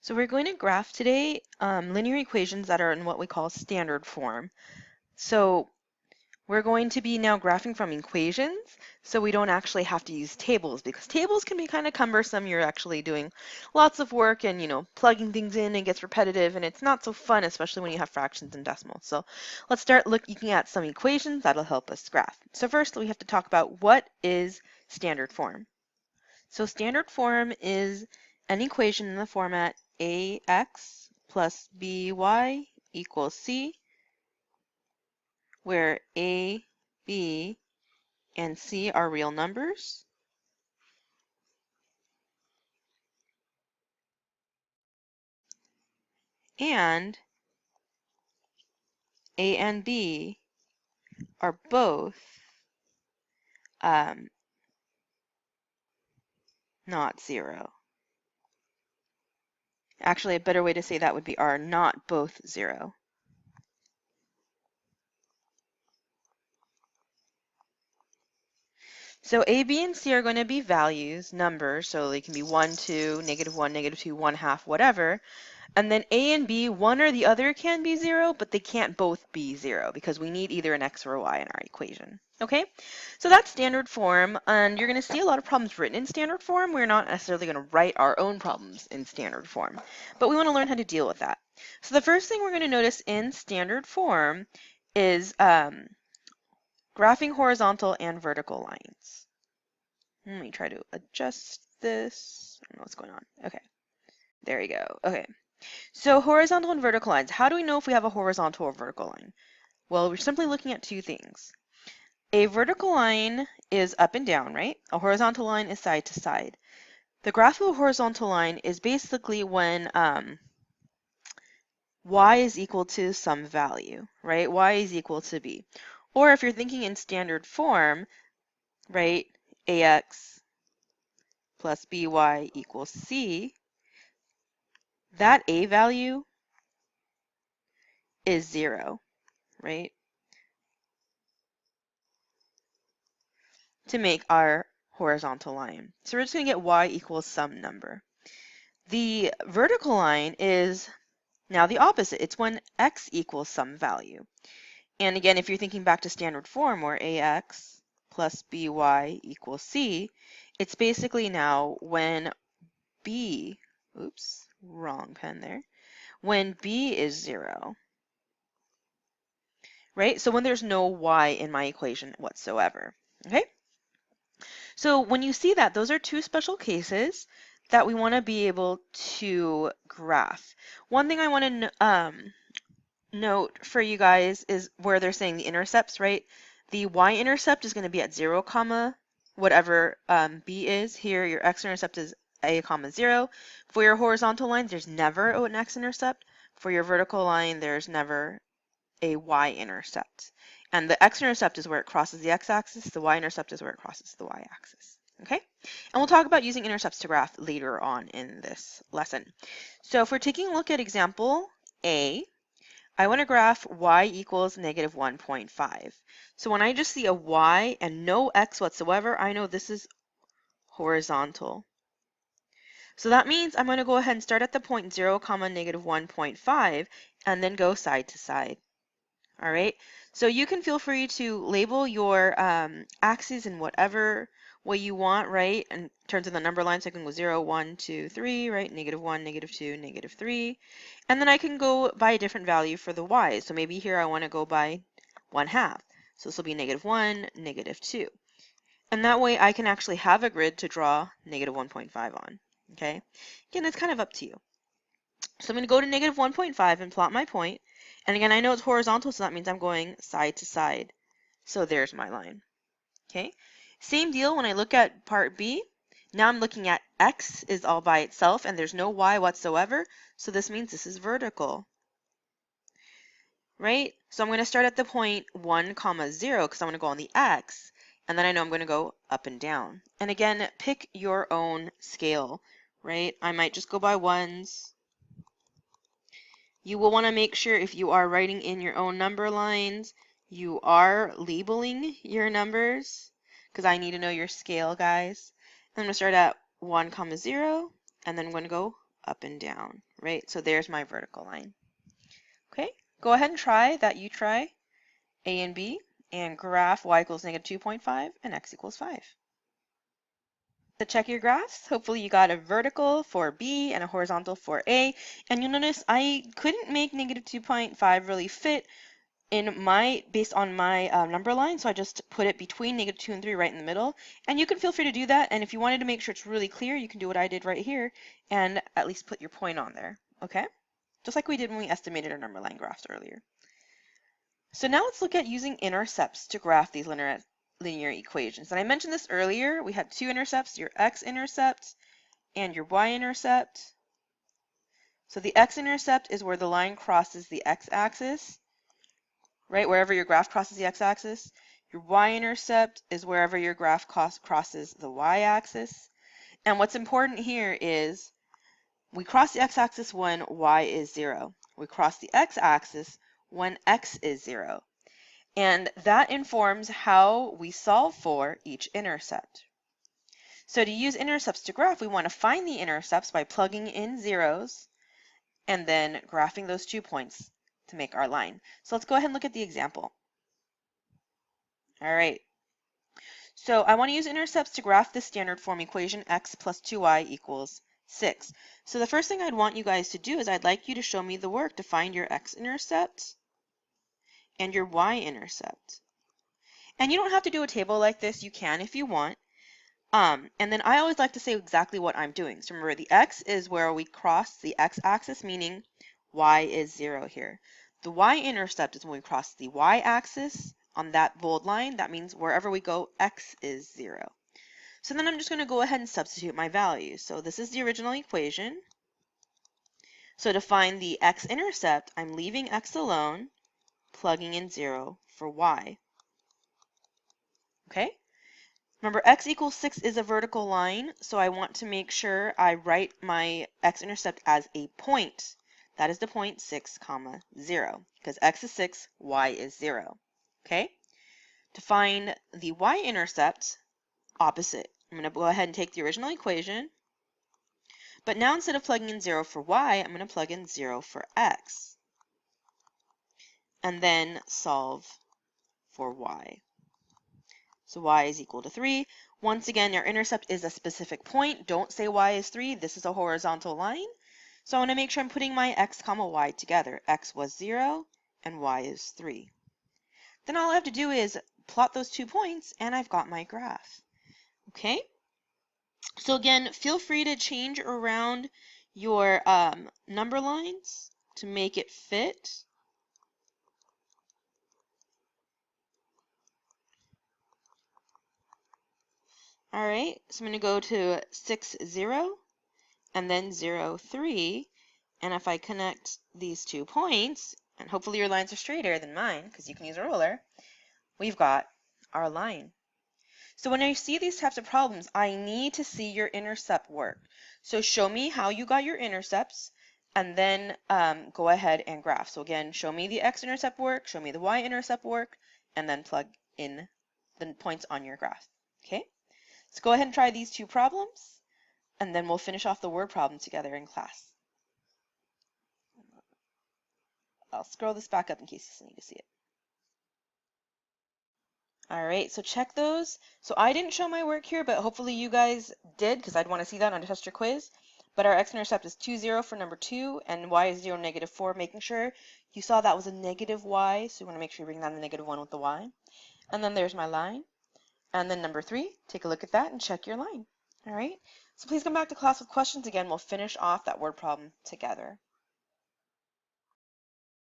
So we're going to graph today linear equations that are in what we call standard form. So we're going to be now graphing from equations, so we don't actually have to use tables because tables can be kind of cumbersome. You're actually doing lots of work and, plugging things in and gets repetitive and it's not so fun, especially when you have fractions and decimals. So let's start looking at some equations that'll help us graph. So first we have to talk about what is standard form. So standard form is an equation in the format ax plus by equals c, where a, b, and c are real numbers, and a and b are both not zero. Actually, a better way to say that would be are not both zero. So a, b, and c are going to be values, numbers, so they can be 1, 2, -1, -2, 1/2, whatever. And then a and b, one or the other can be 0, but they can't both be 0 because we need either an x or a y in our equation. Okay, so that's standard form, and you're going to see a lot of problems written in standard form. We're not necessarily going to write our own problems in standard form, but we want to learn how to deal with that. So the first thing we're going to notice in standard form is graphing horizontal and vertical lines. Let me try to adjust this. I don't know what's going on. Okay, there we go. Okay. So horizontal and vertical lines. How do we know if we have a horizontal or vertical line? Well, we're simply looking at two things. A vertical line is up and down, right? A horizontal line is side to side. The graph of a horizontal line is basically when y is equal to some value, right? Y is equal to b. Or if you're thinking in standard form, right, ax plus by equals c, that a value is 0, right? To make our horizontal line. So we're just going to get y equals some number. The vertical line is now the opposite. It's when x equals some value. And again, if you're thinking back to standard form where ax plus by equals c, it's basically now when b, oops, wrong pen there, when b is 0, right? So when there's no y in my equation whatsoever, okay? So when you see that, those are two special cases that we want to be able to graph. One thing I want to note for you guys is where they're saying the intercepts, right? The y-intercept is going to be at 0, comma, whatever b is. Here, your x-intercept is a, comma 0. For your horizontal lines, there's never an x-intercept. For your vertical line, there's never a y-intercept. And the x-intercept is where it crosses the x-axis. The y-intercept is where it crosses the y-axis. Okay? And we'll talk about using intercepts to graph later on in this lesson. So if we're taking a look at example A, I want to graph y equals -1.5. So when I just see a y and no x whatsoever, I know this is horizontal. So that means I'm going to go ahead and start at the point 0, comma, -1.5 and then go side to side. All right, so you can feel free to label your axes in whatever way you want, right? In terms of the number line, so I can go 0, 1, 2, 3, right? -1, -2, -3. And then I can go by a different value for the y's. So maybe here I want to go by 1/2. So this will be -1, -2. And that way I can actually have a grid to draw -1.5 on, okay? Again, it's kind of up to you. So I'm going to go to -1.5 and plot my point. And again, I know it's horizontal, so that means I'm going side to side. So there's my line. Okay. Same deal when I look at part B. Now I'm looking at x is all by itself and there's no y whatsoever. So this means this is vertical. Right? So I'm going to start at the point 1, comma 0 because I want to go on the x. And then I know I'm going to go up and down. And again, pick your own scale. Right? I might just go by ones. You will want to make sure if you are writing in your own number lines, you are labeling your numbers because I need to know your scale, guys. I'm going to start at 1, comma 0, and then I'm going to go up and down, right? So there's my vertical line. Okay, go ahead and try that. You try A and B and graph y equals negative 2.5 and x equals 5. To check your graphs, hopefully you got a vertical for B and a horizontal for A. And you'll notice I couldn't make negative 2.5 really fit based on my number line, so I just put it between negative 2 and 3 right in the middle. And you can feel free to do that, and if you wanted to make sure it's really clear, you can do what I did right here and at least put your point on there, okay? Just like we did when we estimated our number line graphs earlier. So now let's look at using intercepts to graph these linear equations. And I mentioned this earlier, we had two intercepts, your x-intercept and your y-intercept. So the x-intercept is where the line crosses the x-axis, right, wherever your graph crosses the x-axis. Your y-intercept is wherever your graph crosses the y-axis. And what's important here is we cross the x-axis when y is 0. We cross the x-axis when x is 0. And that informs how we solve for each intercept. So to use intercepts to graph, we want to find the intercepts by plugging in zeros and then graphing those 2 points to make our line. So let's go ahead and look at the example. All right. So I want to use intercepts to graph this standard form equation x plus 2y equals 6. So the first thing I'd want you guys to do is I'd like you to show me the work to find your x-intercept and your y-intercept. And you don't have to do a table like this. You can if you want. And then I always like to say exactly what I'm doing. So remember, the x is where we cross the x-axis, meaning y is 0 here. The y-intercept is when we cross the y-axis on that bold line. That means wherever we go, x is 0. So then I'm just going to go ahead and substitute my values. So this is the original equation. So to find the x-intercept, I'm leaving x alone, plugging in 0 for y. Okay? Remember, x equals 6 is a vertical line, so I want to make sure I write my x-intercept as a point. That is the point 6, 0, because x is 6, y is 0. Okay? To find the y-intercept, opposite. I'm going to go ahead and take the original equation, but now instead of plugging in 0 for y, I'm going to plug in 0 for x, and then solve for y. So y is equal to 3. Once again, our intercept is a specific point. Don't say y is 3. This is a horizontal line. So I want to make sure I'm putting my x comma y together. X was 0 and y is 3. Then all I have to do is plot those 2 points and I've got my graph. Okay? So again, feel free to change around your number lines to make it fit. All right, so I'm going to go to 6, 0, and then 0, 3. And if I connect these 2 points, and hopefully your lines are straighter than mine, because you can use a ruler, we've got our line. So when I see these types of problems, I need to see your intercept work. So show me how you got your intercepts, and then go ahead and graph. So again, show me the x-intercept work, show me the y-intercept work, and then plug in the points on your graph. Okay? So go ahead and try these 2 problems, and then we'll finish off the word problem together in class. I'll scroll this back up in case you still need to see it. All right, so check those. So I didn't show my work here, but hopefully you guys did, because I'd want to see that on a test or quiz. But our x-intercept is 2, 0 for number 2, and y is 0, negative 4, making sure you saw that was a negative y, so you want to make sure you bring down the negative 1 with the y. And then there's my line. And then number 3, take a look at that and check your line. All right, so please come back to class with questions again. We'll finish off that word problem together.